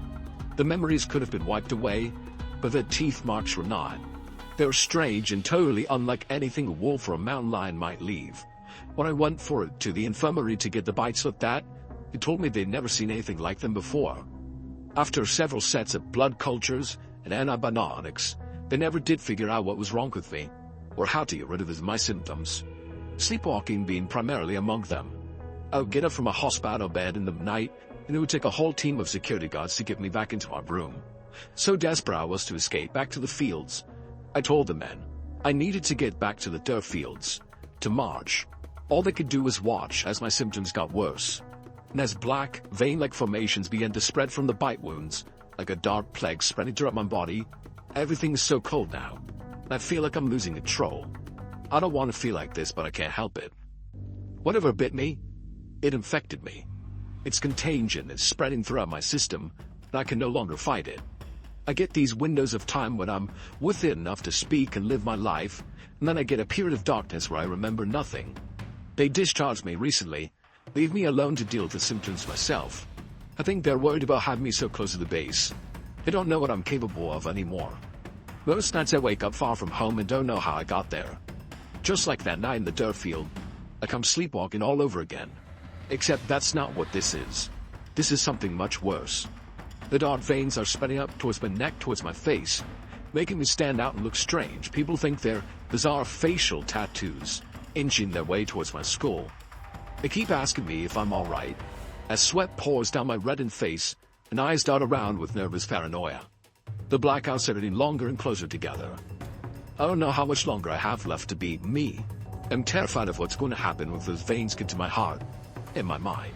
the memories could have been wiped away, but the teeth marks were not. They were strange and totally unlike anything a wolf or a mountain lion might leave. When I went for it to the infirmary to get the bites looked at, they told me they'd never seen anything like them before. After several sets of blood cultures and antibiotics, they never did figure out what was wrong with me, or how to get rid of my symptoms, sleepwalking being primarily among them. I would get up from a hospital bed in the night, and it would take a whole team of security guards to get me back into my room. So desperate I was to escape back to the fields. I told the men I needed to get back to the dirt fields, to march. All they could do was watch as my symptoms got worse, and as black, vein-like formations began to spread from the bite wounds, like a dark plague spreading throughout my body. Everything is so cold now, and I feel like I'm losing control. I don't want to feel like this, but I can't help it. Whatever bit me, it infected me. Its contagion is spreading throughout my system, and I can no longer fight it. I get these windows of time when I'm with it enough to speak and live my life, and then I get a period of darkness where I remember nothing. They discharged me recently, leave me alone to deal with the symptoms myself. I think they're worried about having me so close to the base. They don't know what I'm capable of anymore. Most nights I wake up far from home and don't know how I got there. Just like that night in the dirt field, like I'm sleepwalking all over again. Except that's not what this is. This is something much worse. The dark veins are spreading up towards my neck, towards my face, making me stand out and look strange. People think they're bizarre facial tattoos, inching their way towards my skull. They keep asking me if I'm alright, as sweat pours down my reddened face and eyes dart around with nervous paranoia. The blackouts are getting longer and closer together. I don't know how much longer I have left to be me. I'm terrified of what's going to happen when those veins get to my heart, in my mind.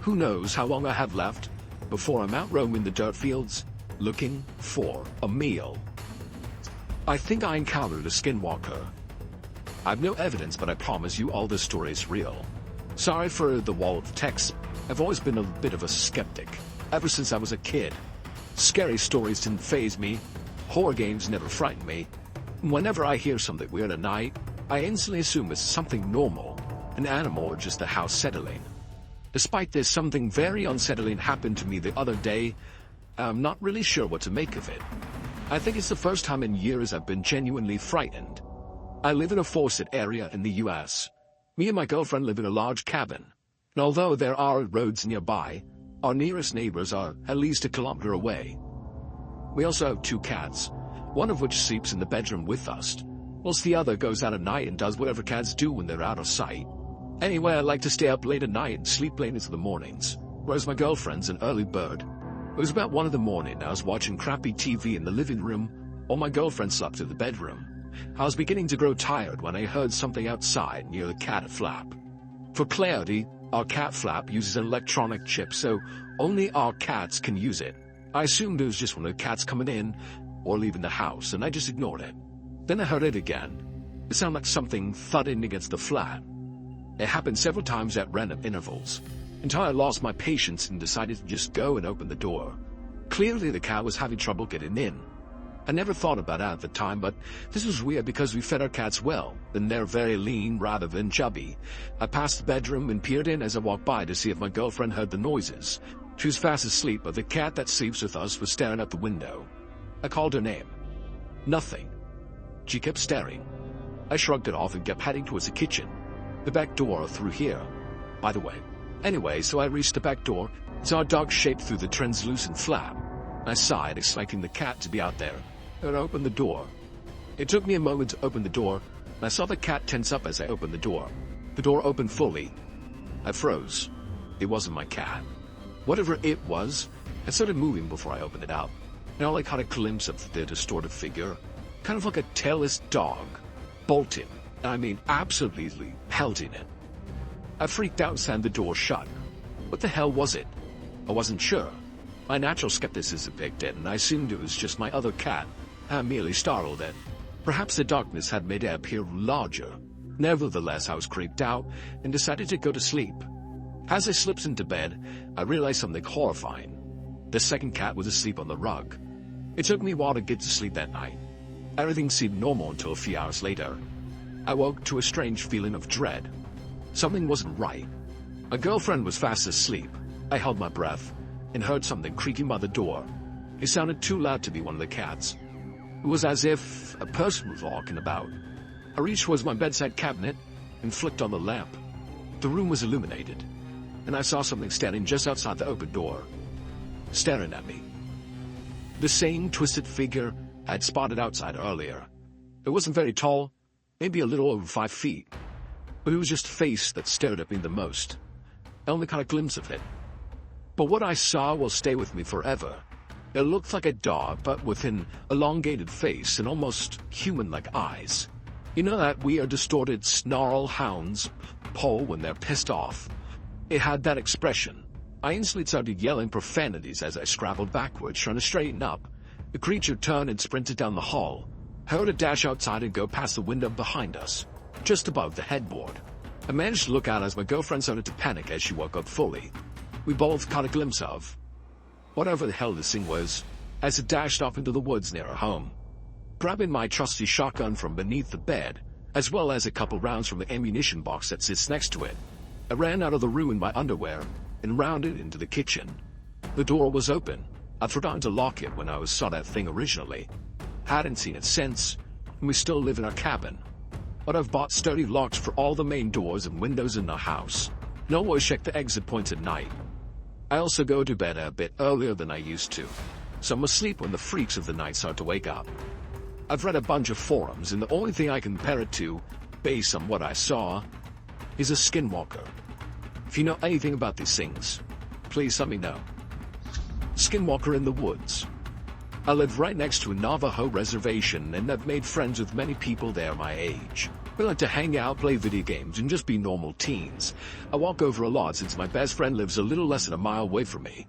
Who knows how long I have left before I'm out roaming the dirt fields, looking for a meal. I think I encountered a skinwalker. I've no evidence, but I promise you all this story is real. Sorry for the wall of text. I've always been a bit of a skeptic. ever since I was a kid. Scary stories didn't faze me. Horror games never frightened me. Whenever I hear something weird at night, I instantly assume it's something normal, an animal or just the house settling. Despite this, something very unsettling happened to me the other day. I'm not really sure what to make of it. I think it's the first time in years I've been genuinely frightened. I live in a forested area in the US. Me and my girlfriend live in a large cabin. And although there are roads nearby, our nearest neighbors are at least 1 kilometer away. We also have 2 cats, one of which sleeps in the bedroom with us, whilst the other goes out at night and does whatever cats do when they're out of sight. Anyway, I like to stay up late at night and sleep late into the mornings, whereas my girlfriend's an early bird. It was about 1 in the morning. I was watching crappy TV in the living room while my girlfriend slept in the bedroom. I was beginning to grow tired when I heard something outside near the cat flap. For clarity, our cat flap uses an electronic chip, so only our cats can use it. I assumed it was just one of the cats coming in or leaving the house, and I just ignored it. Then I heard it again. It sounded like something thudding against the flat. It happened several times at random intervals, until I lost my patience and decided to just go and open the door. Clearly the cat was having trouble getting in. I never thought about that at the time, but this was weird because we fed our cats well, and they're very lean rather than chubby. I passed the bedroom and peered in as I walked by to see if my girlfriend heard the noises. She was fast asleep, but the cat that sleeps with us was staring out the window. I called her name. Nothing. She kept staring. I shrugged it off and kept heading towards the kitchen. The back door through here, by the way. Anyway, so I reached the back door, saw a dog shape through the translucent flap. I sighed, expecting the cat to be out there, and opened the door. It took me a moment to open the door, and I saw the cat tense up as I opened the door. The door opened fully. I froze. It wasn't my cat. Whatever it was, it started moving before I opened it up, and all I caught a glimpse of the distorted figure, kind of like a tailless dog, bolting, I mean absolutely pelting it. I freaked out and slammed the door shut. What the hell was it? I wasn't sure. My natural skepticism kicked in, and I assumed it was just my other cat. I merely startled it. Perhaps the darkness had made it appear larger. Nevertheless, I was creeped out and decided to go to sleep. As I slipped into bed, I realized something horrifying. The second cat was asleep on the rug. It took me a while to get to sleep that night. Everything seemed normal until a few hours later. I woke to a strange feeling of dread. Something wasn't right. My girlfriend was fast asleep. I held my breath and heard something creaking by the door. It sounded too loud to be one of the cats. It was as if a person was walking about. I reached towards my bedside cabinet and flicked on the lamp. The room was illuminated, and I saw something standing just outside the open door, staring at me. The same twisted figure I had spotted outside earlier. It wasn't very tall, maybe a little over 5 feet, but it was just a face that stared at me the most. I only caught a glimpse of it. But what I saw will stay with me forever. It looked like a dog, but with an elongated face and almost human-like eyes. You know that weird distorted snarl hounds pull when they're pissed off? It had that expression. I instantly started yelling profanities as I scrabbled backwards, trying to straighten up. The creature turned and sprinted down the hall. I heard it dash outside and go past the window behind us, just above the headboard. I managed to look out as my girlfriend started to panic as she woke up fully. We both caught a glimpse of whatever the hell this thing was, as it dashed off into the woods near our home. Grabbing my trusty shotgun from beneath the bed, as well as a couple rounds from the ammunition box that sits next to it, I ran out of the room in my underwear and rounded into the kitchen. The door was open. I'd forgotten to lock it when I saw that thing originally. Hadn't seen it since, and we still live in our cabin. But I've bought sturdy locks for all the main doors and windows in the house, and always check the exit points at night. I also go to bed a bit earlier than I used to, so I'm asleep when the freaks of the night start to wake up. I've read a bunch of forums, and the only thing I can compare it to, based on what I saw, is a skinwalker. If you know anything about these things, please let me know. Skinwalker in the woods. I live right next to a Navajo reservation, and I've made friends with many people there my age. We like to hang out, play video games, and just be normal teens. I walk over a lot since my best friend lives a little less than a mile away from me.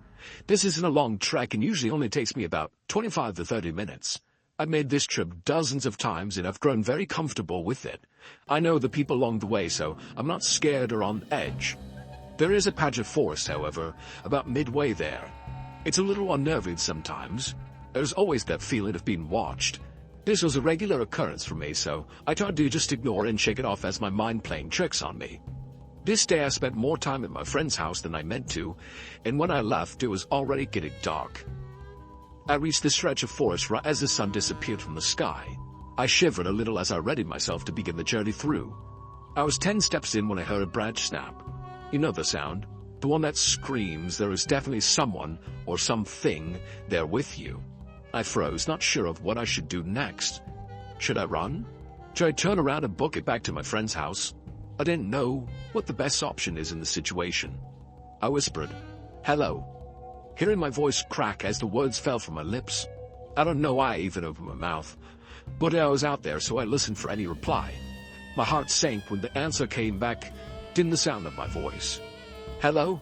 This isn't a long trek and usually only takes me about 25 to 30 minutes. I've made this trip dozens of times and I've grown very comfortable with it. I know the people along the way, so I'm not scared or on edge. There is a patch of forest, however, about midway there. It's a little unnerving sometimes. There's always that feeling of being watched. This was a regular occurrence for me, so I tried to just ignore and shake it off as my mind playing tricks on me. This day I spent more time at my friend's house than I meant to, and when I left it was already getting dark. I reached the stretch of forest right as the sun disappeared from the sky. I shivered a little as I readied myself to begin the journey through. I was 10 steps in when I heard a branch snap. You know the sound? The one that screams there is definitely someone or something there with you. I froze, not sure of what I should do next. Should I run? Should I turn around and book it back to my friend's house? I didn't know what the best option is in the situation. I whispered, "Hello," hearing my voice crack as the words fell from my lips. I don't know why I even opened my mouth, but I was out there, so I listened for any reply. My heart sank when the answer came back, in the sound of my voice. "Hello?"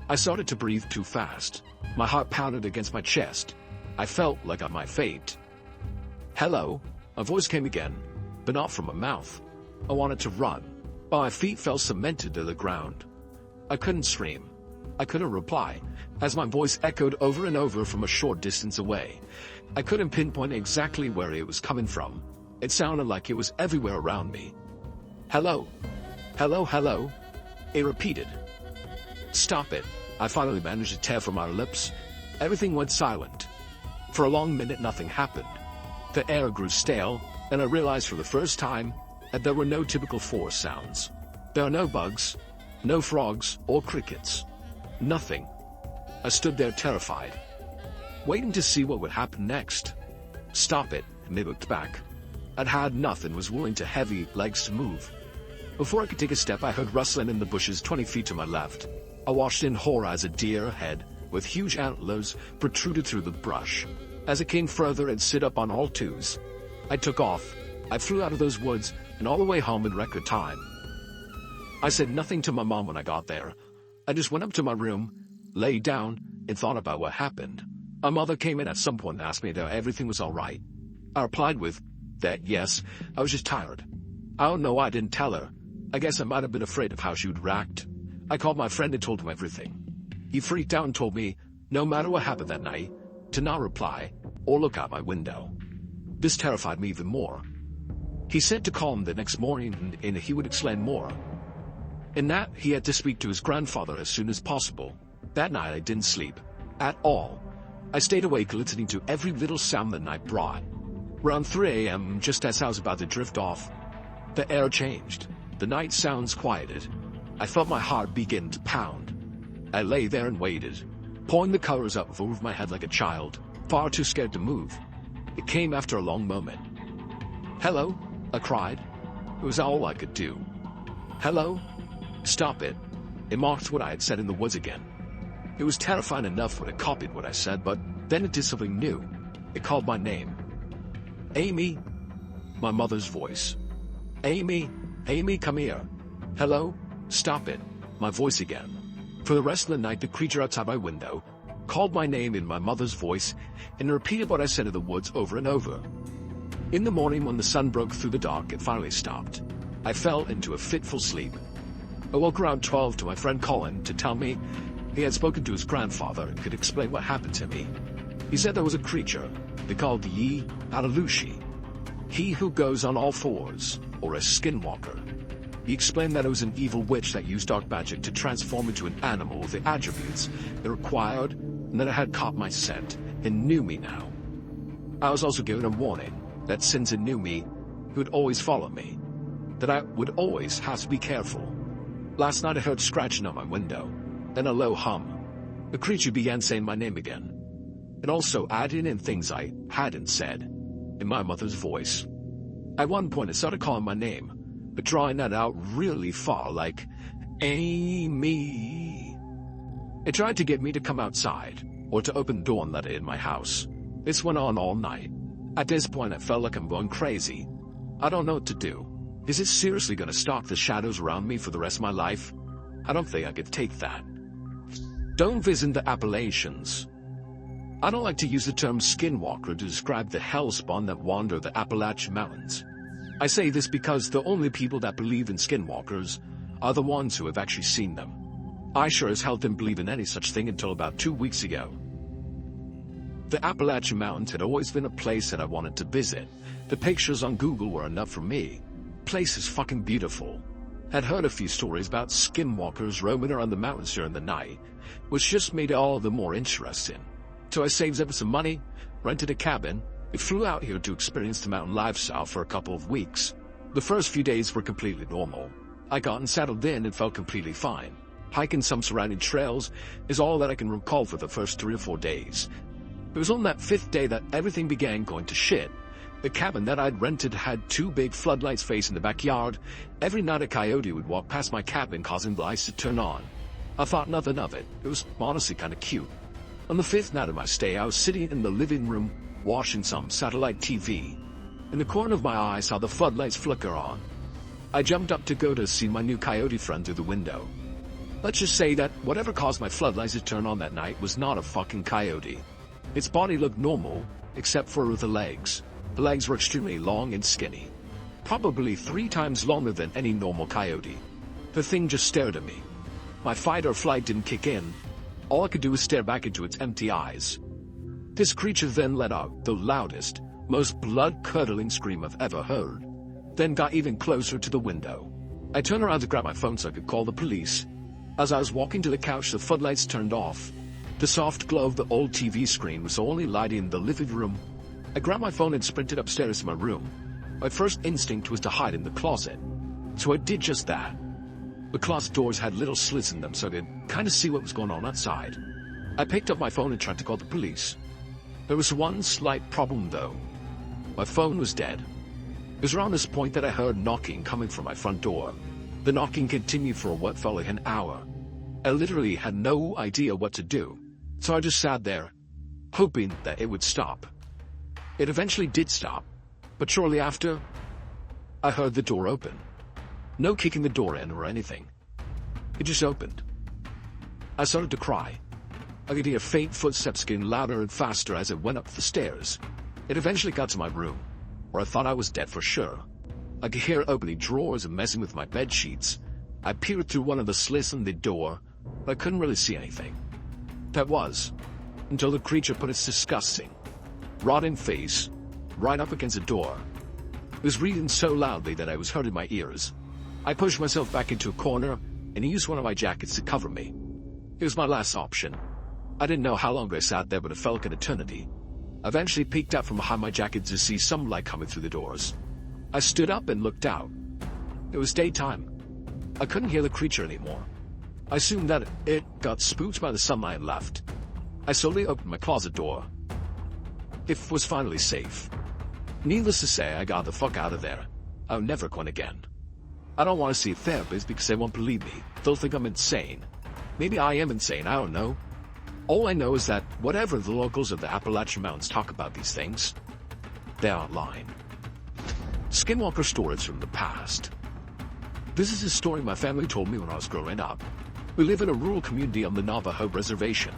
I started to breathe too fast. My heart pounded against my chest. I felt like I might faint. "Hello?" My voice came again, but not from my mouth. I wanted to run, but my feet felt cemented to the ground. I couldn't scream. I couldn't reply, as my voice echoed over and over from a short distance away. I couldn't pinpoint exactly where it was coming from. It sounded like it was everywhere around me. "Hello? Hello, hello?" It repeated. "Stop it," I finally managed to tear from my lips. Everything went silent. For a long minute nothing happened. The air grew stale, and I realized for the first time that there were no typical forest sounds. There are no bugs, no frogs or crickets. Nothing. I stood there terrified, waiting to see what would happen next. "Stop it," and they looked back. I'd had enough and was willing to heavy legs to move. Before I could take a step, I heard rustling in the bushes 20 feet to my left. I watched in horror as a deer head with huge antlers protruded through the brush. As it came further, it stood up on all twos. I took off. I flew out of those woods and all the way home in record time. I said nothing to my mom when I got there. I just went up to my room, lay down, and thought about what happened. My mother came in at some point and asked me if everything was all right. I replied with that yes, I was just tired. I don't know why I didn't tell her. I guess I might have been afraid of how she would react. I called my friend and told him everything. He freaked out and told me, no matter what happened that night, to not reply or look out my window. This terrified me even more. He said to call him the next morning and he would explain more. In that, he had to speak to his grandfather as soon as possible. That night I didn't sleep at all. I stayed awake listening to every little sound the night brought. Around 3 a.m., just as I was about to drift off, the air changed. The night sounds quieted. I felt my heart begin to pound. I lay there and waited, pulling the covers up over my head like a child, far too scared to move. It came after a long moment. "Hello?" I cried. It was all I could do. "Hello?" "Stop it." It marked what I had said in the woods again. It was terrifying enough when it copied what I said, but then it did something new. It called my name. "Amy." My mother's voice. "Amy, Amy, come here." "Hello?" "Stop it." My voice again. For the rest of the night, the creature outside my window called my name in my mother's voice and repeated what I said in the woods over and over. In the morning, when the sun broke through the dark, it finally stopped. I fell into a fitful sleep. I woke around 12 to my friend Colin to tell me he had spoken to his grandfather and could explain what happened to me. He said there was a creature they called Yi Alalushi, he who goes on all fours, or a skinwalker. He explained that it was an evil witch that used dark magic to transform into an animal with the attributes it required, and that it had caught my scent and knew me now. I was also given a warning that since it knew me, it would always follow me, that I would always have to be careful. Last night I heard scratching on my window, then a low hum. The creature began saying my name again, and also adding in things I hadn't said, in my mother's voice. At one point it started calling my name, but drawing that out really far, like, "Amy." It tried to get me to come outside, or to open the door and let it in my house. This went on all night. At this point I felt like I'm going crazy. I don't know what to do. Is it seriously going to stalk the shadows around me for the rest of my life? I don't think I could take that. Don't visit the apparitions. I don't like to use the term skinwalker to describe the hellspawn that wander the Appalachian Mountains. I say this because the only people that believe in skinwalkers are the ones who have actually seen them. I sure as hell didn't believe in any such thing until about 2 weeks ago. The Appalachian Mountains had always been a place that I wanted to visit. The pictures on Google were enough for me. Place is fucking beautiful. Had heard a few stories about skinwalkers roaming around the mountains during the night, which just made it all the more interesting. So I saved up some money, rented a cabin, and flew out here to experience the mountain lifestyle for a couple of weeks. The first few days were completely normal. I got settled in and felt completely fine. Hiking some surrounding trails is all that I can recall for the first 3 or 4 days. It was on that 5th day that everything began going to shit. The cabin that I'd rented had 2 big floodlights facing the backyard. Every night a coyote would walk past my cabin, causing the lights to turn on. I thought nothing of it. It was honestly kind of cute. On the 5th night of my stay, I was sitting in the living room watching some satellite TV. In the corner of my eye, I saw the floodlights flicker on. I jumped up to go to see my new coyote friend through the window. Let's just say that whatever caused my floodlights to turn on that night was not a fucking coyote. Its body looked normal, except for the legs. The legs were extremely long and skinny. Probably 3 times longer than any normal coyote. The thing just stared at me. My fight or flight didn't kick in. All I could do was stare back into its empty eyes. This creature then let out the loudest, most blood-curdling scream I've ever heard, then got even closer to the window. I turned around to grab my phone so I could call the police. As I was walking to the couch, the floodlights turned off. The soft glow of the old TV screen was only lighting the living room. I grabbed my phone and sprinted upstairs to my room. My first instinct was to hide in the closet, so I did just that. The closet doors had little slits in them so I could kind of see what was going on outside. I picked up my phone and tried to call the police. There was one slight problem though. My phone was dead. It was around this point that I heard knocking coming from my front door. The knocking continued for what felt like an hour. I literally had no idea what to do, so I just sat there, hoping that it would stop. It eventually did stop, but shortly after, I heard the door open. No kicking the door in or anything. It just opened. I started to cry. I could hear faint footsteps getting louder and faster as it went up the stairs. It eventually got to my room, where I thought I was dead for sure. I could hear it opening drawers and messing with my bed sheets. I peered through one of the slits in the door, but I couldn't really see anything. That was, until the creature put its disgusting, rotting face right up against the door. It was breathing so loudly that I was hurting my ears. I pushed myself back into a corner and used one of my jackets to cover me. It was my last option. I didn't know how long I sat there, but it felt like an eternity. I eventually peeked out from behind my jacket to see some light coming through the doors. I stood up and looked out. It was daytime. I couldn't hear the creature anymore. I assumed that it got spooked by the sunlight and left. I slowly opened my closet door. It was finally safe. Needless to say, I got the fuck out of there. I'm never going again. I don't want to see a therapist because they won't believe me. They'll think I'm insane. Maybe I am insane, I don't know. All I know is that whatever the locals of the Appalachian Mountains talk about these things, they aren't lying. Skinwalker stories from the past. This is a story my family told me when I was growing up. We live in a rural community on the Navajo reservation.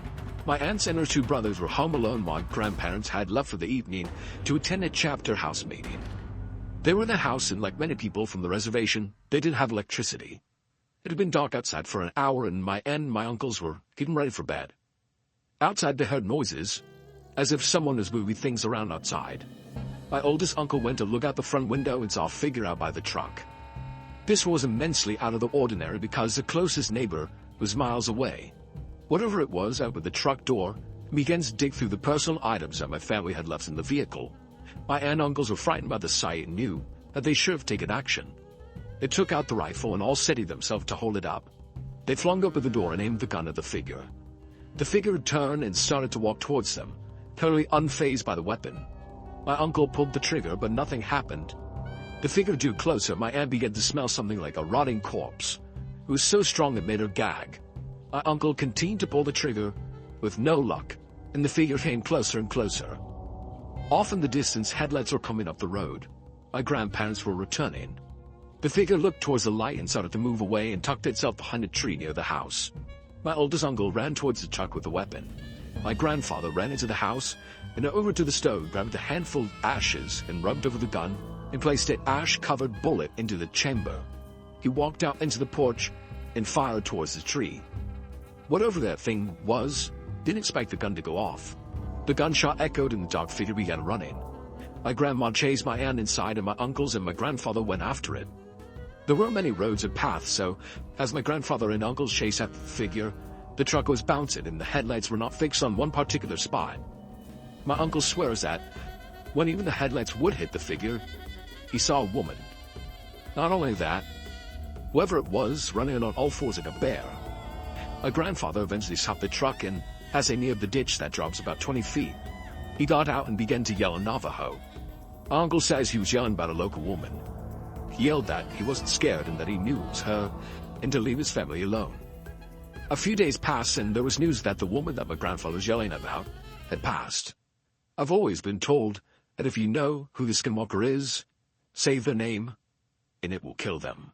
My aunts and her 2 brothers were home alone while grandparents had left for the evening to attend a chapter house meeting. They were in the house, and like many people from the reservation, they didn't have electricity. It had been dark outside for an hour, and my aunt and my uncles were getting ready for bed. Outside they heard noises, as if someone was moving things around outside. My oldest uncle went to look out the front window and saw a figure out by the truck. This was immensely out of the ordinary because the closest neighbor was miles away. Whatever it was out with the truck door, began to dig through the personal items that my family had left in the vehicle. My aunt and uncles were frightened by the sight and knew that they should have taken action. They took out the rifle and all steadied themselves to hold it up. They flung open the door and aimed the gun at the figure. The figure turned and started to walk towards them, totally unfazed by the weapon. My uncle pulled the trigger, but nothing happened. The figure drew closer. My aunt began to smell something like a rotting corpse. It was so strong it made her gag. My uncle continued to pull the trigger, with no luck, and the figure came closer and closer. Off in the distance, headlights were coming up the road. My grandparents were returning. The figure looked towards the light and started to move away and tucked itself behind a tree near the house. My oldest uncle ran towards the truck with a weapon. My grandfather ran into the house and over to the stove, grabbed a handful of ashes and rubbed over the gun and placed an ash-covered bullet into the chamber. He walked out into the porch and fired towards the tree. Whatever that thing was, didn't expect the gun to go off. The The gunshot echoed and the dark figure began running. My grandma chased my aunt inside and my uncles and my grandfather went after it. There were many roads and paths, so as my grandfather and uncles chased after the figure, the truck was bouncing and the headlights were not fixed on one particular spot. My uncle swears that when even the headlights would hit the figure, he saw a woman. Not only that, whoever it was running on all fours like a bear. My grandfather eventually stopped the truck and, as they neared the ditch that drops about 20 feet, he got out and began to yell in Navajo. My uncle says he was yelling about a local woman. He yelled that he wasn't scared and that he knew it was her and to leave his family alone. A few days passed and there was news that the woman that my grandfather was yelling about had passed. I've always been told that if you know who the Skinwalker is, say their name and it will kill them.